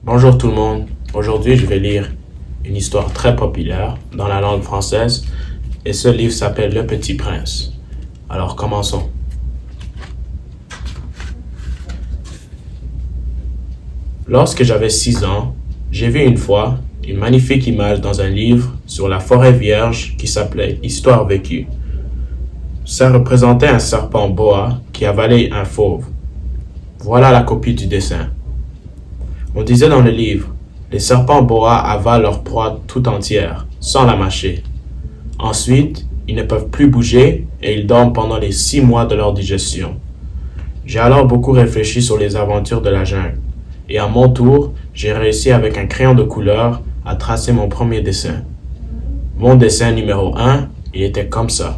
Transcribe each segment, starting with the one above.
Bonjour tout le monde. Aujourd'hui, je vais lire une histoire très populaire dans la langue française et ce livre s'appelle Le Petit Prince. Alors commençons. Lorsque j'avais 6 ans, j'ai vu une fois une magnifique image dans un livre sur la forêt vierge qui s'appelait Histoire vécue. Ça représentait un serpent boa qui avalait un fauve. Voilà la copie du dessin. On disait dans le livre, les serpents boa avalent leur proie tout entière, sans la mâcher. Ensuite, ils ne peuvent plus bouger et ils dorment pendant les 6 mois de leur digestion. J'ai alors beaucoup réfléchi sur les aventures de la jungle. Et à mon tour, j'ai réussi avec un crayon de couleur à tracer mon premier dessin. Mon dessin numéro 1, il était comme ça.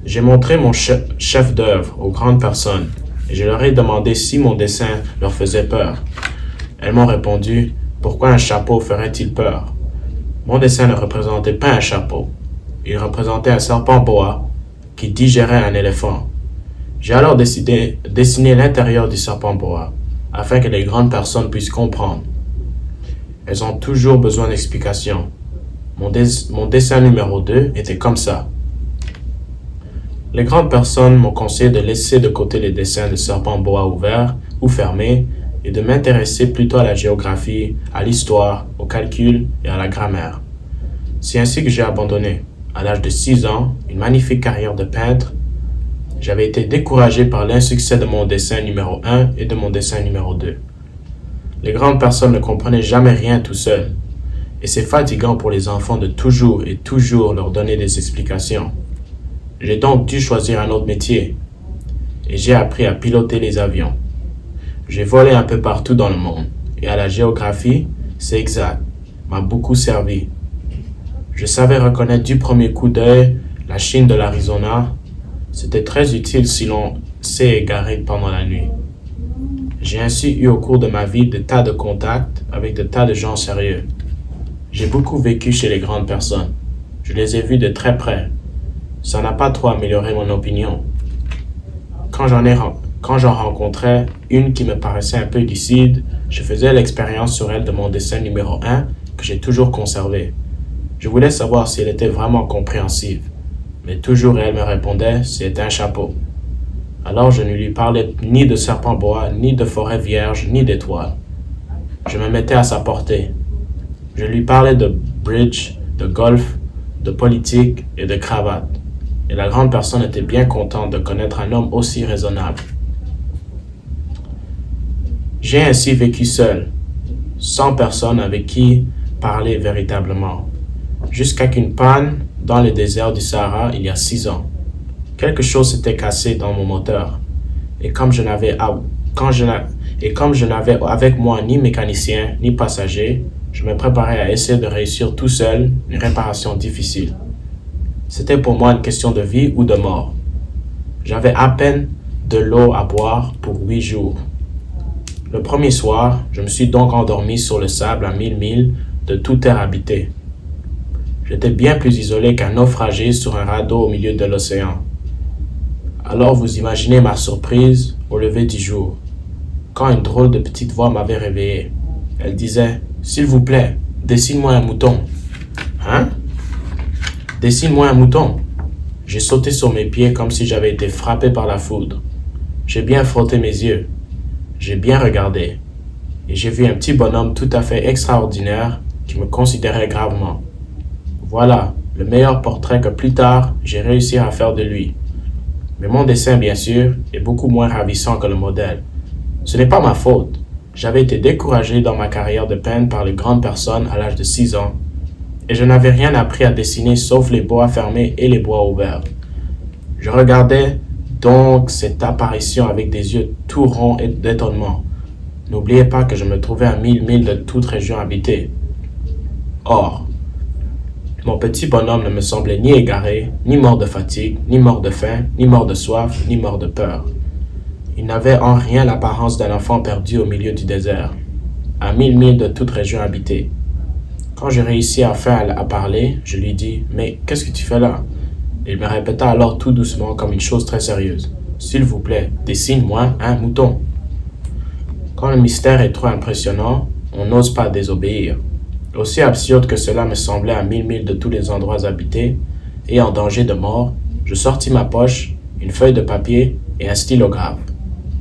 J'ai montré mon chef d'œuvre aux grandes personnes et je leur ai demandé si mon dessin leur faisait peur. Elles m'ont répondu, pourquoi un chapeau ferait-il peur? Mon dessin ne représentait pas un chapeau. Il représentait un serpent boa qui digérait un éléphant. J'ai alors décidé de dessiner l'intérieur du serpent boa afin que les grandes personnes puissent comprendre. Elles ont toujours besoin d'explications. Mon dessin numéro 2 était comme ça. Les grandes personnes m'ont conseillé de laisser de côté les dessins de serpents boa ouverts ou fermés et de m'intéresser plutôt à la géographie, à l'histoire, au calcul et à la grammaire. C'est ainsi que j'ai abandonné, à l'âge de 6 ans, une magnifique carrière de peintre. J'avais été découragé par l'insuccès de mon dessin numéro 1 et de mon dessin numéro 2. Les grandes personnes ne comprenaient jamais rien tout seules, et c'est fatigant pour les enfants de toujours et toujours leur donner des explications. J'ai donc dû choisir un autre métier, et j'ai appris à piloter les avions. J'ai volé un peu partout dans le monde, et à la géographie, c'est exact, m'a beaucoup servi. Je savais reconnaître du premier coup d'œil la Chine de l'Arizona. C'était très utile si l'on s'est égaré pendant la nuit. J'ai ainsi eu au cours de ma vie des tas de contacts avec de tas de gens sérieux. J'ai beaucoup vécu chez les grandes personnes. Je les ai vus de très près. Ça n'a pas trop amélioré mon opinion. Quand j'en rencontrais une qui me paraissait un peu lucide, je faisais l'expérience sur elle de mon dessin numéro 1 que j'ai toujours conservé. Je voulais savoir si elle était vraiment compréhensive, mais toujours elle me répondait c'était un chapeau. Alors je ne lui parlais ni de serpent boa, ni de forêt vierge, ni d'étoiles. Je me mettais à sa portée. Je lui parlais de bridge, de golf, de politique et de cravate. Et la grande personne était bien contente de connaître un homme aussi raisonnable. J'ai ainsi vécu seul, sans personne avec qui parler véritablement, jusqu'à qu'une panne dans le désert du Sahara il y a 6 ans. Quelque chose s'était cassé dans mon moteur, et comme je n'avais avec moi ni mécanicien ni passager, je me préparais à essayer de réussir tout seul une réparation difficile. C'était pour moi une question de vie ou de mort. J'avais à peine de l'eau à boire pour 8 jours. Le premier soir, je me suis donc endormi sur le sable à 1000 milles de toute terre habitée. J'étais bien plus isolé qu'un naufragé sur un radeau au milieu de l'océan. Alors vous imaginez ma surprise au lever du jour, quand une drôle de petite voix m'avait réveillé. Elle disait « S'il vous plaît, dessine-moi un mouton. » Hein? Dessine-moi un mouton. J'ai sauté sur mes pieds comme si j'avais été frappé par la foudre. J'ai bien frotté mes yeux. J'ai bien regardé. Et j'ai vu un petit bonhomme tout à fait extraordinaire qui me considérait gravement. Voilà, le meilleur portrait que plus tard j'ai réussi à faire de lui. Mais mon dessin, bien sûr, est beaucoup moins ravissant que le modèle. Ce n'est pas ma faute. J'avais été découragé dans ma carrière de peintre par les grandes personnes à l'âge de 6 ans. Et je n'avais rien appris à dessiner sauf les bois fermés et les bois ouverts. Je regardais donc cette apparition avec des yeux tout ronds et d'étonnement. N'oubliez pas que je me trouvais à 1000 milles de toute région habitée. Or, mon petit bonhomme ne me semblait ni égaré, ni mort de fatigue, ni mort de faim, ni mort de soif, ni mort de peur. Il n'avait en rien l'apparence d'un enfant perdu au milieu du désert, à 1000 milles de toute région habitée. Quand j'ai réussi enfin à parler, je lui dis « Mais qu'est-ce que tu fais là ?» Il me répéta alors tout doucement comme une chose très sérieuse. « S'il vous plaît, dessine-moi un mouton. » Quand le mystère est trop impressionnant, on n'ose pas désobéir. Aussi absurde que cela me semblait à 1000 milles de tous les endroits habités et en danger de mort, je sortis ma poche, une feuille de papier et un stylographe.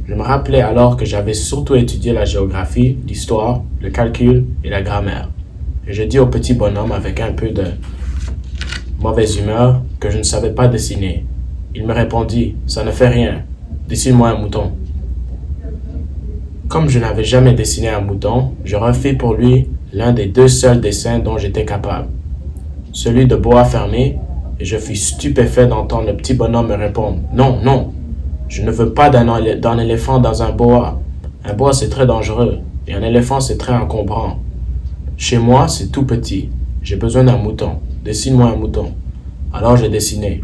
Je me rappelais alors que j'avais surtout étudié la géographie, l'histoire, le calcul et la grammaire. Et je dis au petit bonhomme avec un peu de mauvaise humeur que je ne savais pas dessiner. Il me répondit, « Ça ne fait rien, dessine-moi un mouton. » Comme je n'avais jamais dessiné un mouton, je refis pour lui l'un des 2 seuls dessins dont j'étais capable, celui de boa fermé, et je fus stupéfait d'entendre le petit bonhomme me répondre « Non, non, je ne veux pas d'un éléphant dans un boa. Un boa c'est très dangereux, et un éléphant c'est très encombrant. Chez moi c'est tout petit, j'ai besoin d'un mouton, dessine-moi un mouton. » Alors j'ai dessiné.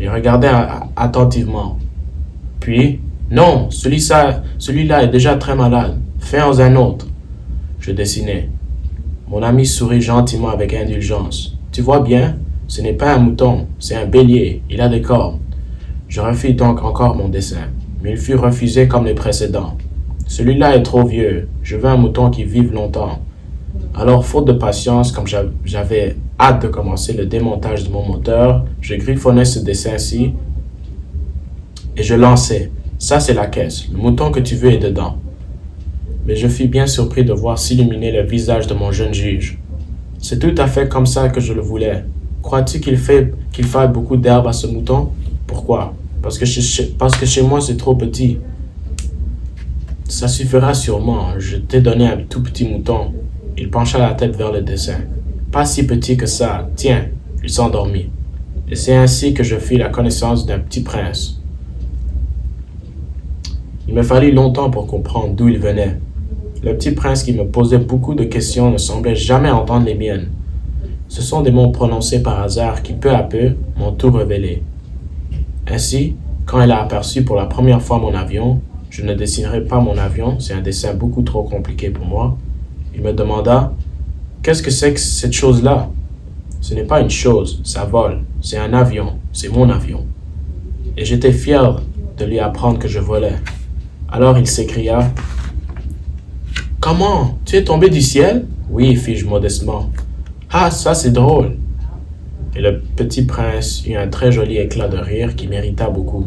Il regardait attentivement. Puis, « Non, celui-là est déjà très malade, fais-en un autre. » Je dessinais. Mon ami sourit gentiment avec indulgence. « Tu vois bien, ce n'est pas un mouton, c'est un bélier, il a des cornes. » Je refis donc encore mon dessin, mais il fut refusé comme les précédents. « Celui-là est trop vieux, je veux un mouton qui vive longtemps. » Alors, faute de patience, comme j'avais hâte de commencer le démontage de mon moteur, je griffonnais ce dessin-ci et je lançais. « Ça, c'est la caisse, le mouton que tu veux est dedans. » Mais je fus bien surpris de voir s'illuminer le visage de mon jeune juge. « C'est tout à fait comme ça que je le voulais. Crois-tu qu'il faille beaucoup d'herbe à ce mouton? Pourquoi? Parce que chez moi c'est trop petit. Ça suffira sûrement, je t'ai donné un tout petit mouton. » Il pencha la tête vers le dessin. « Pas si petit que ça, tiens. » Il s'endormit. Et c'est ainsi que je fis la connaissance d'un petit prince. Il me fallut longtemps pour comprendre d'où il venait. Le petit prince qui me posait beaucoup de questions ne semblait jamais entendre les miennes. Ce sont des mots prononcés par hasard qui, peu à peu, m'ont tout révélé. Ainsi, quand il a aperçu pour la première fois mon avion, je ne dessinerai pas mon avion, c'est un dessin beaucoup trop compliqué pour moi, il me demanda « Qu'est-ce que c'est que cette chose-là » ? Ce n'est pas une chose, ça vole, c'est un avion, c'est mon avion. Et j'étais fier de lui apprendre que je volais. Alors il s'écria « Comment? Tu es tombé du ciel? » « Oui, fis-je modestement. »« Ah, ça c'est drôle. » Et le petit prince eut un très joli éclat de rire qui m'irrita beaucoup.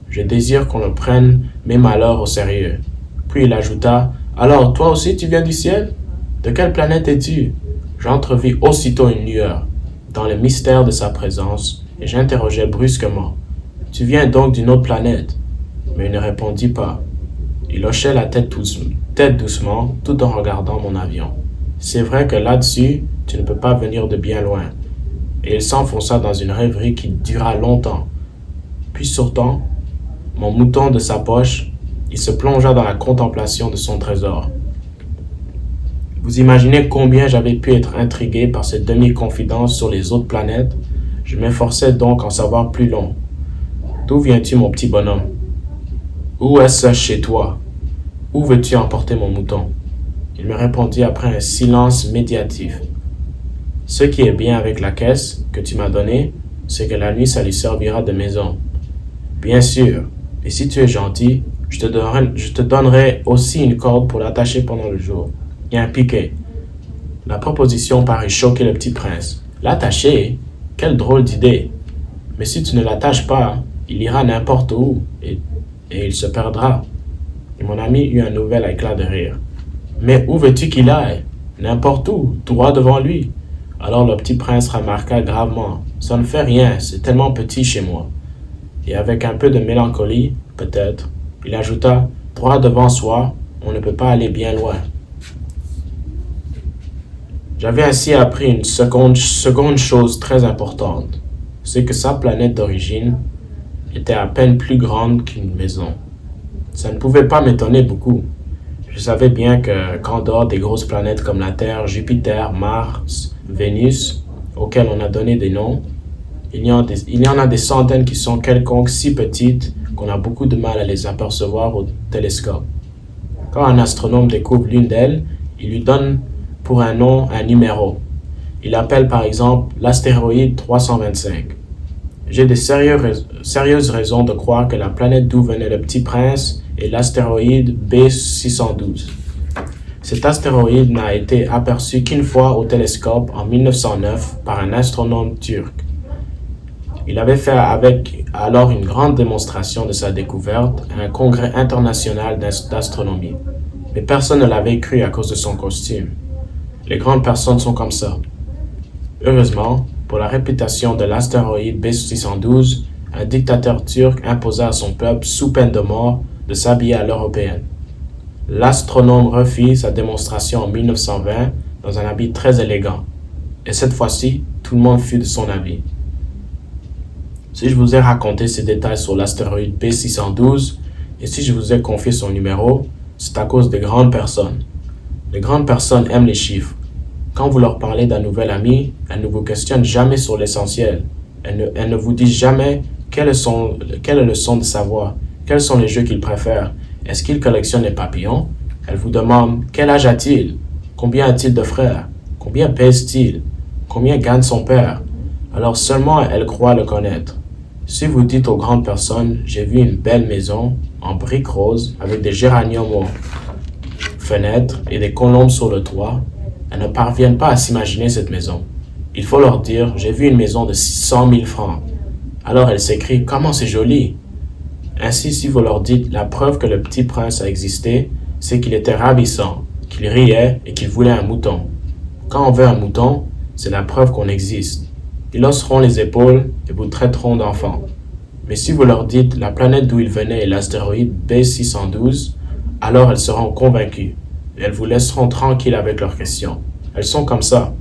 Je désire qu'on ne prenne mes malheurs au sérieux. Puis il ajouta « Alors, toi aussi tu viens du ciel? De quelle planète es-tu? » J'entrevis aussitôt une lueur dans le mystère de sa présence et j'interrogeai brusquement « Tu viens donc d'une autre planète? » Mais il ne répondit pas. Il hochait la tête doucement tout en regardant mon avion. C'est vrai que là-dessus, tu ne peux pas venir de bien loin. Et il s'enfonça dans une rêverie qui dura longtemps. Puis sortant mon mouton de sa poche, il se plongea dans la contemplation de son trésor. Vous imaginez combien j'avais pu être intrigué par cette demi-confidence sur les autres planètes? Je m'efforçais donc en savoir plus long. D'où viens-tu, mon petit bonhomme? Où est-ce chez toi? Où veux-tu emporter mon mouton? Il me répondit après un silence médiatif. Ce qui est bien avec la caisse que tu m'as donnée, c'est que la nuit ça lui servira de maison. Bien sûr, et si tu es gentil, je te donnerai aussi une corde pour l'attacher pendant le jour. Et un piquet. La proposition parut choquer le petit prince. L'attacher? Quelle drôle d'idée! Mais si tu ne l'attaches pas, il ira n'importe où et il se perdra. Et mon ami eut un nouvel éclat de rire. Mais où veux-tu qu'il aille? N'importe où, droit devant lui. Alors le petit prince remarqua gravement. Ça ne fait rien, c'est tellement petit chez moi. Et avec un peu de mélancolie, peut-être, il ajouta, droit devant soi, on ne peut pas aller bien loin. J'avais ainsi appris une seconde chose très importante, c'est que sa planète d'origine était à peine plus grande qu'une maison. Ça ne pouvait pas m'étonner beaucoup. Je savais bien qu'en dehors des grosses planètes comme la Terre, Jupiter, Mars, Vénus, auxquelles on a donné des noms, il y en a des centaines qui sont quelconques si petites qu'on a beaucoup de mal à les apercevoir au télescope. Quand un astronome découvre l'une d'elles, il lui donne pour un nom un numéro. Il appelle par exemple l'astéroïde 325. J'ai de sérieuses raisons de croire que la planète d'où venait le petit prince est l'astéroïde B612. Cet astéroïde n'a été aperçu qu'une fois au télescope en 1909 par un astronome turc. Il avait fait alors une grande démonstration de sa découverte à un congrès international d'astronomie. Mais personne ne l'avait cru à cause de son costume. Les grandes personnes sont comme ça. Heureusement, pour la réputation de l'astéroïde B612, un dictateur turc imposa à son peuple, sous peine de mort, de s'habiller à l'européenne. L'astronome refit sa démonstration en 1920 dans un habit très élégant. Et cette fois-ci, tout le monde fut de son avis. Si je vous ai raconté ces détails sur l'astéroïde B612 et si je vous ai confié son numéro, c'est à cause des grandes personnes. Les grandes personnes aiment les chiffres. Quand vous leur parlez d'un nouvel ami, elles ne vous questionnent jamais sur l'essentiel. Elles ne vous disent jamais quelle est le son de sa voix, quels sont les jeux qu'il préfère, est-ce qu'il collectionne les papillons. Elles vous demandent quel âge a-t-il, combien a-t-il de frères, combien pèse-t-il, combien gagne son père. Alors seulement elles croient le connaître. Si vous dites aux grandes personnes, j'ai vu une belle maison en briques roses avec des géraniums aux fenêtres et des colombes sur le toit, elles ne parviennent pas à s'imaginer cette maison. Il faut leur dire, j'ai vu une maison de 100 000 francs. Alors elles s'écrient, comment c'est joli. Ainsi, si vous leur dites, la preuve que le petit prince a existé, c'est qu'il était ravissant, qu'il riait et qu'il voulait un mouton. Quand on veut un mouton, c'est la preuve qu'on existe. Ils hausseront les épaules et vous traiteront d'enfant. Mais si vous leur dites la planète d'où ils venaient est l'astéroïde B612, alors elles seront convaincues et elles vous laisseront tranquille avec leurs questions. Elles sont comme ça.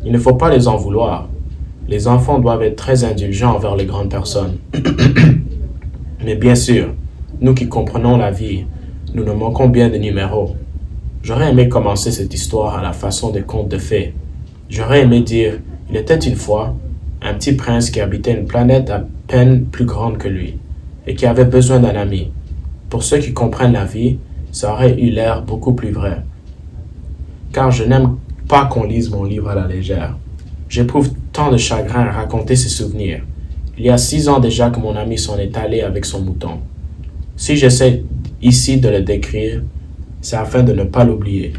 Il ne faut pas les en vouloir. Les enfants doivent être très indulgents envers les grandes personnes. Mais bien sûr, nous qui comprenons la vie, nous nous manquons bien des numéros. J'aurais aimé commencer cette histoire à la façon des contes de fées. J'aurais aimé dire, il était une fois un petit prince qui habitait une planète à peine plus grande que lui et qui avait besoin d'un ami. Pour ceux qui comprennent la vie, ça aurait eu l'air beaucoup plus vrai. Car je n'aime pas qu'on lise mon livre à la légère. J'éprouve tant de chagrin à raconter ces souvenirs. Il y a 6 ans déjà que mon ami s'en est allé avec son mouton. Si j'essaie ici de le décrire, c'est afin de ne pas l'oublier.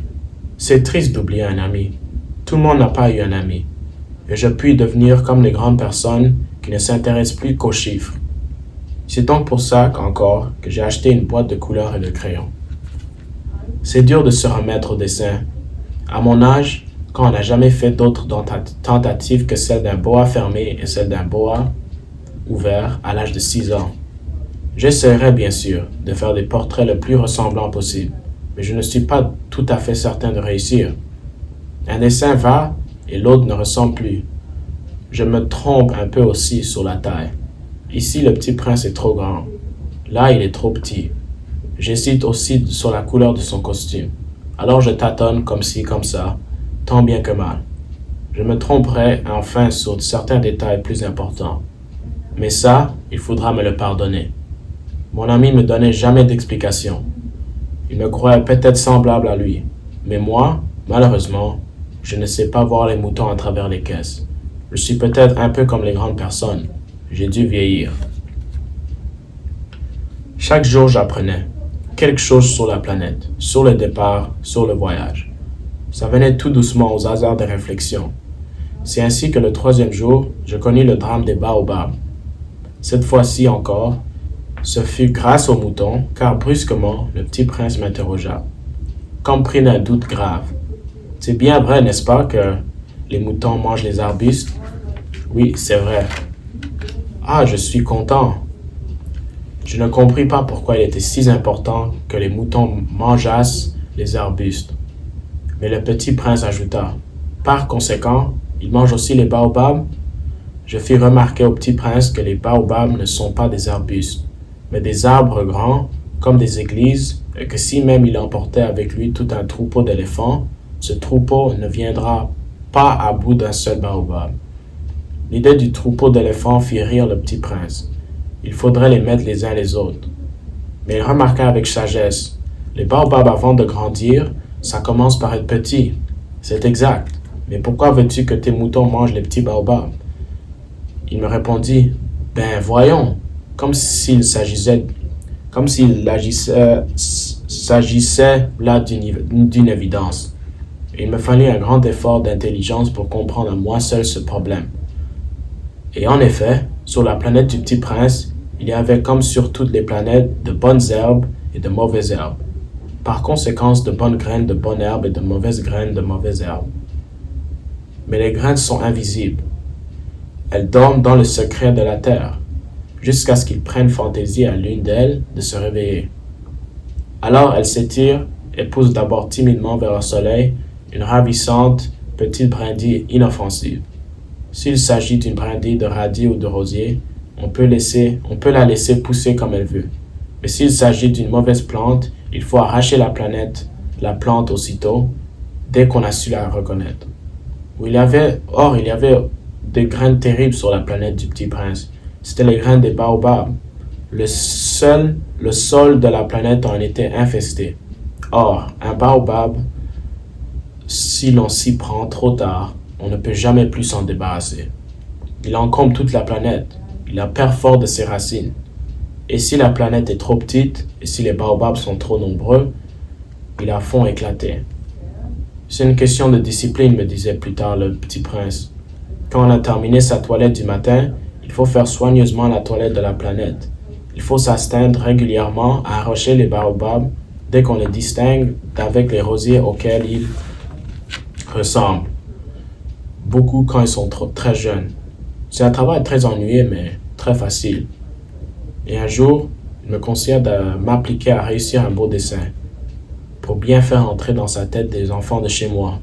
C'est triste d'oublier un ami. Tout le monde n'a pas eu un ami. Et je puis devenir comme les grandes personnes qui ne s'intéressent plus qu'aux chiffres. C'est donc pour ça qu'encore que j'ai acheté une boîte de couleurs et de crayons. C'est dur de se remettre au dessin. À mon âge, quand on n'a jamais fait d'autres tentatives que celle d'un boa fermé et celle d'un boa ouvert à l'âge de 6 ans. J'essaierai bien sûr de faire des portraits le plus ressemblants possible, mais je ne suis pas tout à fait certain de réussir. Un dessin va et l'autre ne ressemble plus. Je me trompe un peu aussi sur la taille. Ici, le petit prince est trop grand. Là, il est trop petit. J'hésite aussi sur la couleur de son costume. Alors je tâtonne comme ci, comme ça, tant bien que mal. Je me tromperai enfin sur certains détails plus importants. Mais ça, il faudra me le pardonner. Mon ami ne me donnait jamais d'explication. Il me croyait peut-être semblable à lui. Mais moi, malheureusement, je ne sais pas voir les moutons à travers les caisses. Je suis peut-être un peu comme les grandes personnes. J'ai dû vieillir. Chaque jour, j'apprenais quelque chose sur la planète, sur le départ, sur le voyage. Ça venait tout doucement aux hasards des réflexions. C'est ainsi que le 3e jour, je connus le drame des baobabs. Cette fois-ci encore, ce fut grâce aux moutons, car brusquement, le petit prince m'interrogea, comme pris d'un doute grave. C'est bien vrai, n'est-ce pas, que les moutons mangent les arbustes? Oui, c'est vrai. Ah, je suis content. Je ne compris pas pourquoi il était si important que les moutons mangeassent les arbustes. Mais le petit prince ajouta, par conséquent, ils mangent aussi les baobabs? Je fis remarquer au petit prince que les baobabs ne sont pas des arbustes, mais des arbres grands, comme des églises, et que si même il emportait avec lui tout un troupeau d'éléphants, ce troupeau ne viendra pas à bout d'un seul baobab. L'idée du troupeau d'éléphants fit rire le petit prince. Il faudrait les mettre les uns les autres. Mais il remarqua avec sagesse, les baobabs avant de grandir, ça commence par être petit. C'est exact. Mais pourquoi veux-tu que tes moutons mangent les petits baobabs? Il me répondit, ben voyons, comme s'il agissait s'agissait là d'une évidence. Il me fallut un grand effort d'intelligence pour comprendre à moi seul ce problème. Et en effet, sur la planète du Petit Prince, il y avait comme sur toutes les planètes de bonnes herbes et de mauvaises herbes. Par conséquent, de bonnes graines de bonnes herbes et de mauvaises graines de mauvaises herbes. Mais les graines sont invisibles. Elles dorment dans le secret de la terre, jusqu'à ce qu'il prenne fantaisie à l'une d'elles de se réveiller. Alors elles s'étirent et poussent d'abord timidement vers le soleil une ravissante petite brindille inoffensive. S'il s'agit d'une brindille de radis ou de rosier, on peut la laisser pousser comme elle veut. Mais s'il s'agit d'une mauvaise plante, il faut arracher la plante aussitôt, dès qu'on a su la reconnaître. Il y avait des graines terribles sur la planète du Petit Prince. C'était les graines des baobabs. Le sol de la planète en était infesté. Or, un baobab, si l'on s'y prend trop tard, on ne peut jamais plus s'en débarrasser. Il encombre toute la planète. Il a perd fort de ses racines. Et si la planète est trop petite, et si les baobabs sont trop nombreux, ils la font éclater. C'est une question de discipline, me disait plus tard le Petit Prince. Quand on a terminé sa toilette du matin, il faut faire soigneusement la toilette de la planète. Il faut s'astreindre régulièrement à arracher les baobabs dès qu'on les distingue d'avec les rosiers auxquels ils ressemblent. Beaucoup quand ils sont très jeunes. C'est un travail très ennuyeux, mais très facile. Et un jour, il me conseilla de m'appliquer à réussir un beau dessin, pour bien faire entrer dans sa tête des enfants de chez moi.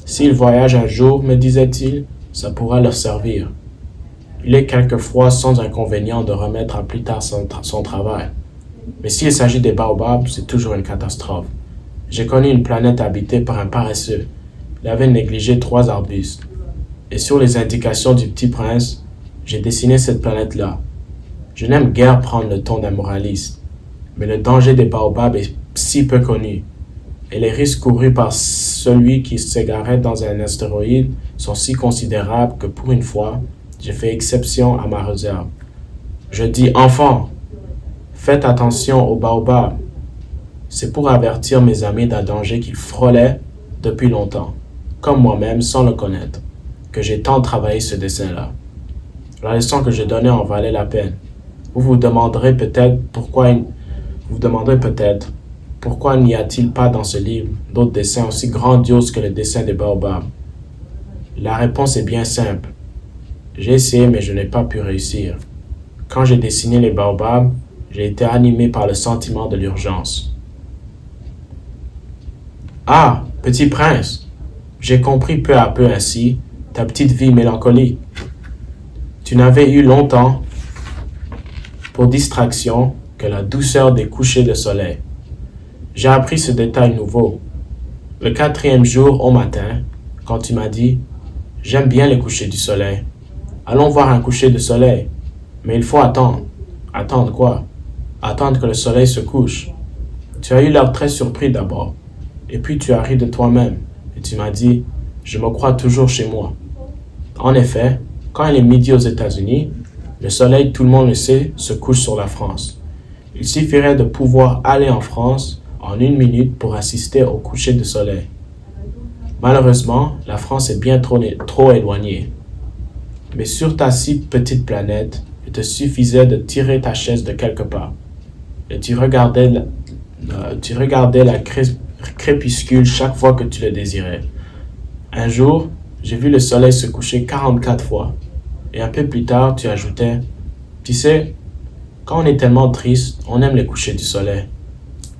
S'ils voyagent un jour, me disait-il, ça pourra leur servir. Il est quelquefois sans inconvénient de remettre à plus tard son travail. Mais s'il s'agit des baobabs, c'est toujours une catastrophe. J'ai connu une planète habitée par un paresseux. Il avait négligé 3 arbustes. Et sur les indications du Petit Prince, j'ai dessiné cette planète-là. Je n'aime guère prendre le ton d'un moraliste, mais le danger des baobabs est si peu connu, et les risques courus par celui qui s'égarait dans un astéroïde sont si considérables que pour une fois, j'ai fait exception à ma réserve. Je dis, enfants, faites attention aux baobabs. C'est pour avertir mes amis d'un danger qu'ils frôlaient depuis longtemps, comme moi-même sans le connaître, que j'ai tant travaillé ce dessin-là. La leçon que je donnais en valait la peine. Vous vous demanderez peut-être pourquoi n'y a-t-il pas dans ce livre d'autres dessins aussi grandioses que le dessin des baobabs? La réponse est bien simple. J'ai essayé mais je n'ai pas pu réussir. Quand j'ai dessiné les baobabs, j'ai été animé par le sentiment de l'urgence. Ah, Petit Prince, j'ai compris peu à peu ainsi ta petite vie mélancolique. Tu n'avais eu longtemps pour distraction que la douceur des couchers de soleil. J'ai appris ce détail nouveau. Le 4e jour au matin, quand tu m'as dit « J'aime bien les couchers du soleil. Allons voir un coucher de soleil. Mais il faut attendre. » Attendre quoi? Attendre que le soleil se couche. Tu as eu l'air très surpris d'abord. Et puis tu as ri de toi-même. Et tu m'as dit « Je me crois toujours chez moi. » En effet, quand il est midi aux États-Unis, le soleil, tout le monde le sait, se couche sur la France. Il suffirait de pouvoir aller en France en 1 minute pour assister au coucher de soleil. Malheureusement, la France est bien trop éloignée. Mais sur ta si petite planète, il te suffisait de tirer ta chaise de quelque part. Et tu regardais la crépuscule chaque fois que tu le désirais. Un jour, j'ai vu le soleil se coucher 44 fois. Et un peu plus tard, tu ajoutais, « Tu sais, quand on est tellement triste, on aime les couchers du soleil. »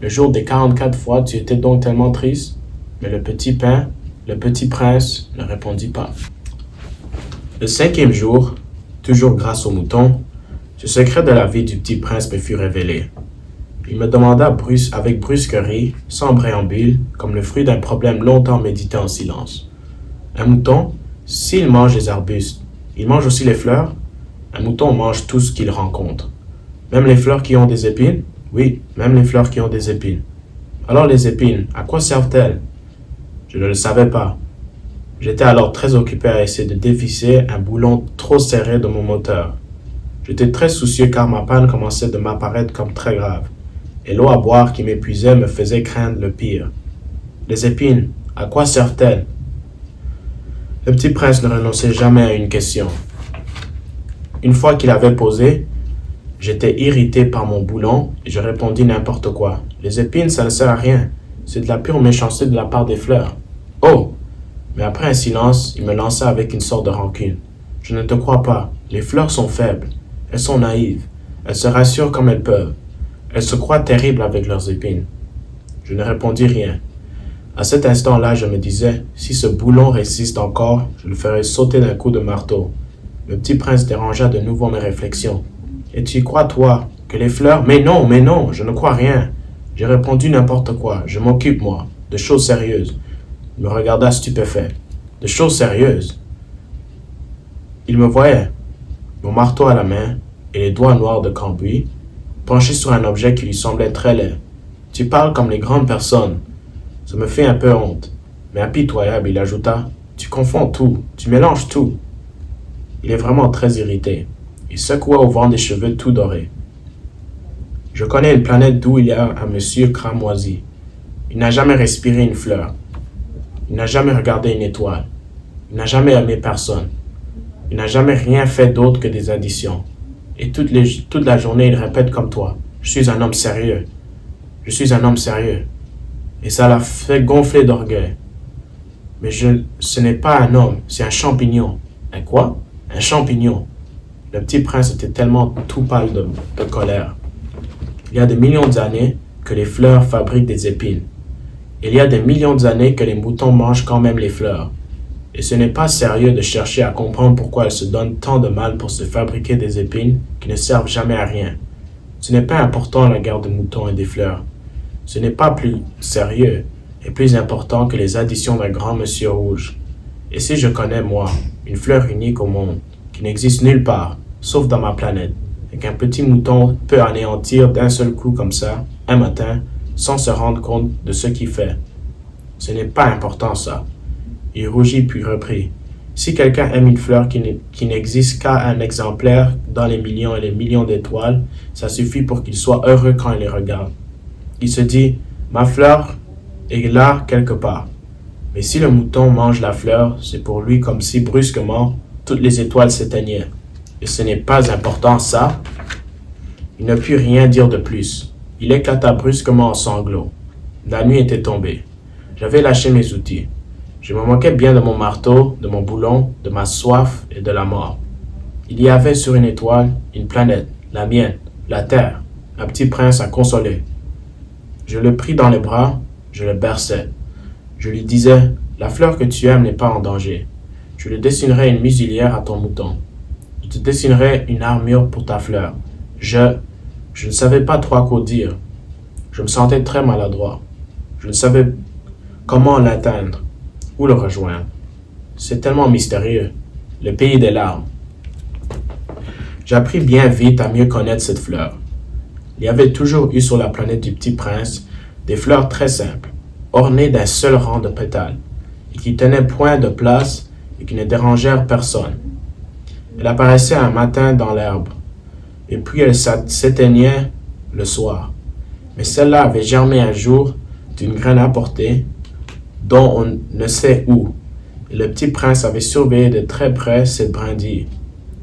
Le jour des 44 fois, tu étais donc tellement triste? Mais le petit prince, ne répondit pas. Le 5e jour, toujours grâce au mouton, ce secret de la vie du Petit Prince me fut révélé. Il me demanda avec brusquerie, sans préambule, comme le fruit d'un problème longtemps médité en silence. Un mouton, s'il mange les arbustes, il mange aussi les fleurs? Un mouton mange tout ce qu'il rencontre. Même les fleurs qui ont des épines? Oui, même les fleurs qui ont des épines. Alors les épines, à quoi servent-elles? Je ne le savais pas. J'étais alors très occupé à essayer de dévisser un boulon trop serré de mon moteur. J'étais très soucieux car ma panne commençait de m'apparaître comme très grave. et l'eau à boire qui m'épuisait me faisait craindre le pire. Les épines, à quoi servent-elles? Le petit prince ne renonçait jamais à une question. Une fois qu'il avait posé, j'étais irrité par mon boulon et je répondis n'importe quoi. Les épines, ça ne sert à rien. C'est de la pure méchanceté de la part des fleurs. Oh! Mais après un silence, il me lança avec une sorte de rancune. Je ne te crois pas. Les fleurs sont faibles. Elles sont naïves. Elles se rassurent comme elles peuvent. Elles se croient terribles avec leurs épines. Je ne répondis rien. À cet instant-là, je me disais, si ce boulon résiste encore, je le ferai sauter d'un coup de marteau. Le petit prince dérangea de nouveau mes réflexions. Et tu y crois, toi, que les fleurs... Mais non, je ne crois rien. J'ai répondu n'importe quoi. Je m'occupe, moi, de choses sérieuses. Il me regarda stupéfait. De choses sérieuses? Il me voyait, mon marteau à la main et les doigts noirs de cambouis, penché sur un objet qui lui semblait très laid. Tu parles comme les grandes personnes. Ça me fait un peu honte. Mais impitoyable, il ajouta, tu confonds tout, tu mélanges tout. Il est vraiment très irrité. Il secoua au vent des cheveux tout dorés. Je connais une planète d'où il y a un monsieur cramoisi. Il n'a jamais respiré une fleur. Il n'a jamais regardé une étoile. Il n'a jamais aimé personne. Il n'a jamais rien fait d'autre que des additions. Et toute la journée, il répète comme toi. Je suis un homme sérieux. Je suis un homme sérieux. Et ça l'a fait gonfler d'orgueil. Mais ce n'est pas un homme, c'est un champignon. Un quoi? Un champignon. Le petit prince était tellement tout pâle de colère. Il y a des millions d'années que les fleurs fabriquent des épines. Il y a des millions d'années que les moutons mangent quand même les fleurs. Et ce n'est pas sérieux de chercher à comprendre pourquoi elles se donnent tant de mal pour se fabriquer des épines qui ne servent jamais à rien. Ce n'est pas important la guerre des moutons et des fleurs. Ce n'est pas plus sérieux et plus important que les additions d'un grand monsieur rouge. Et si je connais, moi, une fleur unique au monde, qui n'existe nulle part, sauf dans ma planète, et qu'un petit mouton peut anéantir d'un seul coup comme ça, un matin, sans se rendre compte de ce qu'il fait. Ce n'est pas important ça. Il rougit puis reprit. Si quelqu'un aime une fleur qui n'existe qu'à un exemplaire dans les millions et les millions d'étoiles, ça suffit pour qu'il soit heureux quand il les regarde. Il se dit, ma fleur est là quelque part. Mais si le mouton mange la fleur, c'est pour lui comme si brusquement toutes les étoiles s'éteignaient. Et ce n'est pas important ça. Il ne put rien dire de plus. Il éclata brusquement en sanglots. La nuit était tombée. J'avais lâché mes outils. Je me moquais bien de mon marteau, de mon boulon, de ma soif et de la mort. Il y avait sur une étoile, une planète, la mienne, la Terre, un petit prince à consoler. Je le pris dans les bras, je le berçais. Je lui disais, la fleur que tu aimes n'est pas en danger. Je lui dessinerai une muselière à ton mouton. Je te dessinerai une armure pour ta fleur. Je ne savais pas trop quoi dire. Je me sentais très maladroit. Je ne savais comment l'atteindre, où le rejoindre. C'est tellement mystérieux. Le pays des larmes. J'appris bien vite à mieux connaître cette fleur. Il y avait toujours eu sur la planète du petit prince des fleurs très simples, ornées d'un seul rang de pétales, et qui tenaient point de place et qui ne dérangèrent personne. Elle apparaissait un matin dans l'herbe, et puis elle s'éteignait le soir. Mais celle-là avait germé un jour d'une graine apportée, dont on ne sait où, et le petit prince avait surveillé de très près cette brindille,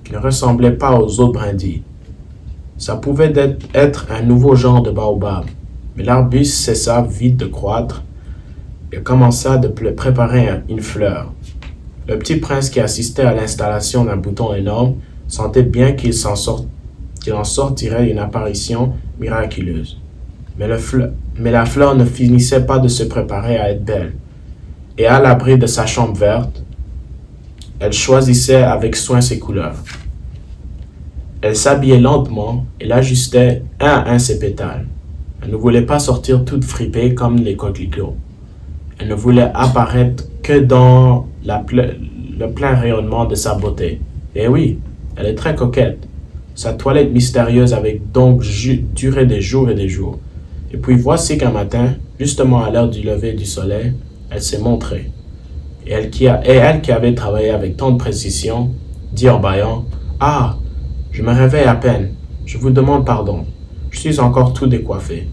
qui ne ressemblait pas aux autres brindilles. Ça pouvait être un nouveau genre de baobab, mais l'arbuste cessa vite de croître et commença de préparer une fleur. Le petit prince qui assistait à l'installation d'un bouton énorme sentait bien qu'il en sortirait une apparition miraculeuse. Mais la fleur ne finissait pas de se préparer à être belle, et à l'abri de sa chambre verte, elle choisissait avec soin ses couleurs. Elle s'habillait lentement et l'ajustait un à un ses pétales. Elle ne voulait pas sortir toute fripée comme les coquelicots. Elle ne voulait apparaître que dans le plein rayonnement de sa beauté. Et oui, elle est très coquette. Sa toilette mystérieuse avait donc duré des jours et des jours. Et puis voici qu'un matin, justement à l'heure du lever du soleil, elle s'est montrée. Et elle qui avait travaillé avec tant de précision, dit en bâillant, « Ah, je me réveille à peine. Je vous demande pardon. Je suis encore tout décoiffé.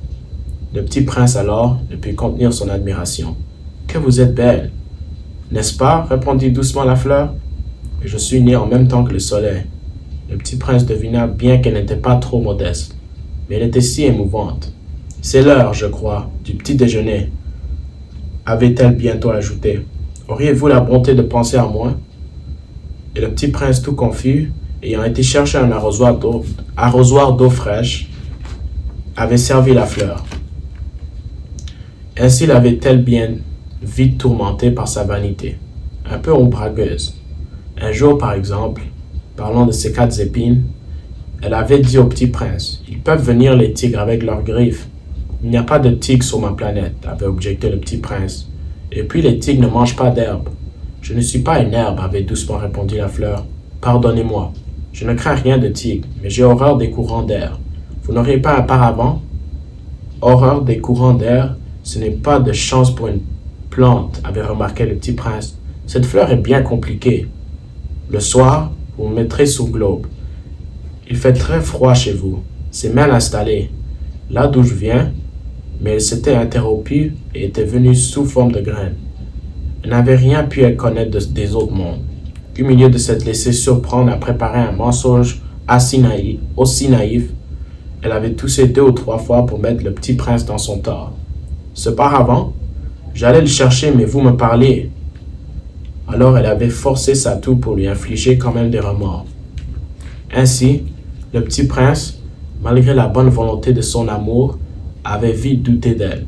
Le petit prince alors ne put contenir son admiration. Que vous êtes belle, n'est-ce pas? Répondit doucement la fleur. Je suis née en même temps que le soleil. Le petit prince devina bien qu'elle n'était pas trop modeste, mais elle était si émouvante. C'est l'heure, je crois, du petit déjeuner, avait-elle bientôt ajouté. Auriez-vous la bonté de penser à moi? Et le petit prince, tout confus, ayant été chercher un arrosoir d'eau fraîche, avait servi la fleur. Ainsi l'avait-elle bien vite tourmentée par sa vanité, un peu ombragueuse. Un jour, par exemple, parlant de ses 4 épines, elle avait dit au petit prince, « Ils peuvent venir les tigres avec leurs griffes. » « Il n'y a pas de tigres sur ma planète, » avait objecté le petit prince. « Et puis les tigres ne mangent pas d'herbe. »« Je ne suis pas une herbe, » avait doucement répondu la fleur. « Pardonnez-moi, je ne crains rien de tigre, mais j'ai horreur des courants d'air. Vous n'auriez pas un paravent? » Horreur des courants d'air, ce n'est pas de chance pour une plante, avait remarqué le petit prince. Cette fleur est bien compliquée. Le soir, vous me mettrez sous globe. Il fait très froid chez vous, c'est mal installé. Là d'où je viens, mais elle s'était interrompue et était venue sous forme de graines. Elle n'avait rien pu connaître des autres mondes. Au milieu de s'être laissée surprendre à préparer un mensonge aussi naïf, elle avait toussé 2 ou 3 fois pour mettre le petit prince dans son tort. Ce paravent, j'allais le chercher, mais vous me parliez. Alors elle avait forcé sa toux pour lui infliger quand même des remords. Ainsi, le petit prince, malgré la bonne volonté de son amour, avait vite douté d'elle.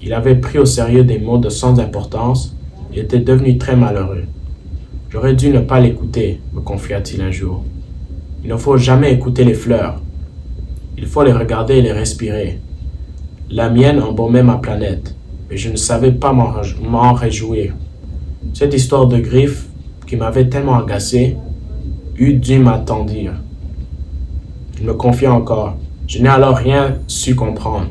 Il avait pris au sérieux des mots de sans importance et était devenu très malheureux. « J'aurais dû ne pas l'écouter, » me confia-t-il un jour. « Il ne faut jamais écouter les fleurs. Il faut les regarder et les respirer. La mienne embaumait ma planète, mais je ne savais pas m'en réjouir. Cette histoire de griffes qui m'avait tellement agacé eût dû m'attendir. » Il me confia encore. Je n'ai alors rien su comprendre.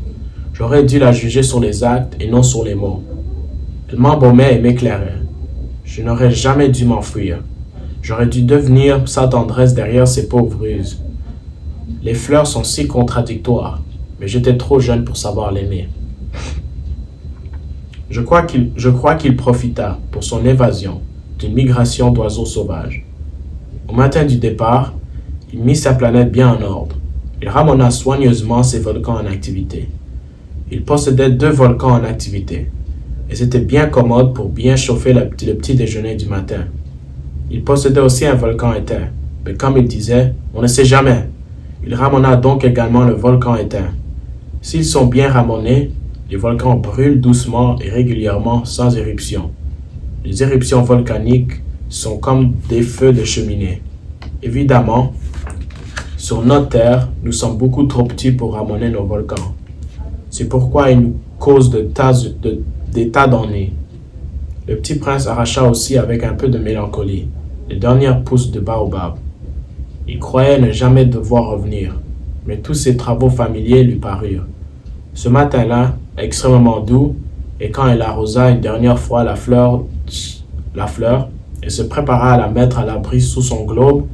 J'aurais dû la juger sur les actes et non sur les mots. Elle m'embaumait et m'éclairait. Je n'aurais jamais dû m'enfuir. J'aurais dû devenir sa tendresse derrière ses pauvres ruses. Les fleurs sont si contradictoires, mais j'étais trop jeune pour savoir l'aimer. Je crois qu'il profita, pour son évasion, d'une migration d'oiseaux sauvages. Au matin du départ, il mit sa planète bien en ordre. Il ramena soigneusement ses volcans en activité. Il possédait 2 volcans en activité, et c'était bien commode pour bien chauffer le petit déjeuner du matin. Il possédait aussi un volcan éteint, mais comme il disait, on ne sait jamais. Il ramena donc également le volcan éteint. S'ils sont bien ramenés, les volcans brûlent doucement et régulièrement sans éruption. Les éruptions volcaniques sont comme des feux de cheminée. Évidemment, sur notre Terre, nous sommes beaucoup trop petits pour ramener nos volcans. C'est pourquoi ils nous causent des tas d'ennuis. Le petit prince arracha aussi avec un peu de mélancolie les dernières pousses de baobab. Il croyait ne jamais devoir revenir, mais tous ses travaux familiers lui parurent. Ce matin-là, extrêmement doux, et quand il arrosa une dernière fois la fleur et se prépara à la mettre à l'abri sous son globe,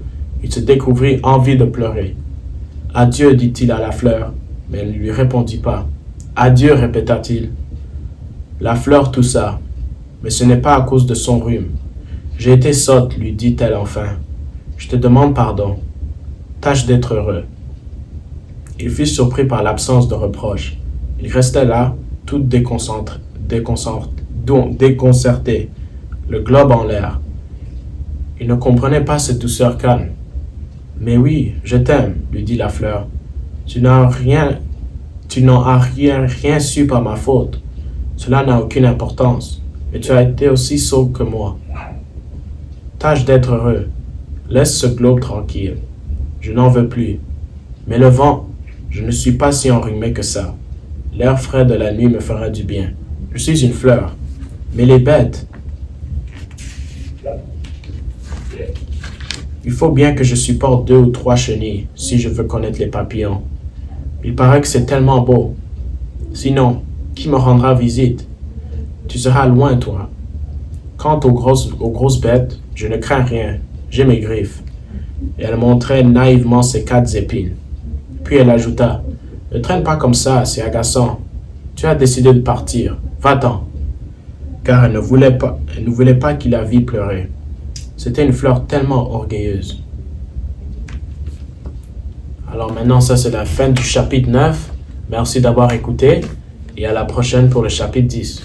il se découvrit envie de pleurer. « Adieu, dit-il à la fleur, mais elle ne lui répondit pas. « Adieu, répéta-t-il. La fleur toussa, mais ce n'est pas à cause de son rhume. J'ai été sotte, lui dit-elle enfin. Je te demande pardon. Tâche d'être heureux. Il fut surpris par l'absence de reproche. Il restait là, tout déconcerté, le globe en l'air. Il ne comprenait pas cette douceur calme. « Mais oui, je t'aime, lui dit la fleur. Tu n'en as rien su par ma faute. Cela n'a aucune importance, mais tu as été aussi sot que moi. Tâche d'être heureux. Laisse ce globe tranquille. Je n'en veux plus. Mais le vent, je ne suis pas si enrhumé que ça. L'air frais de la nuit me fera du bien. Je suis une fleur. Mais les bêtes... Il faut bien que je supporte 2 ou 3 chenilles si je veux connaître les papillons. Il paraît que c'est tellement beau. Sinon, qui me rendra visite? Tu seras loin, toi. Quant aux grosses bêtes, je ne crains rien. J'ai mes griffes. Et elle montrait naïvement ses 4 épines. Puis elle ajouta, Ne traîne pas comme ça, c'est agaçant. Tu as décidé de partir. Va-t'en. Car elle ne voulait pas qu'il la vît pleurer. C'était une fleur tellement orgueilleuse. Alors maintenant, ça c'est la fin du chapitre 9. Merci d'avoir écouté et à la prochaine pour le chapitre 10.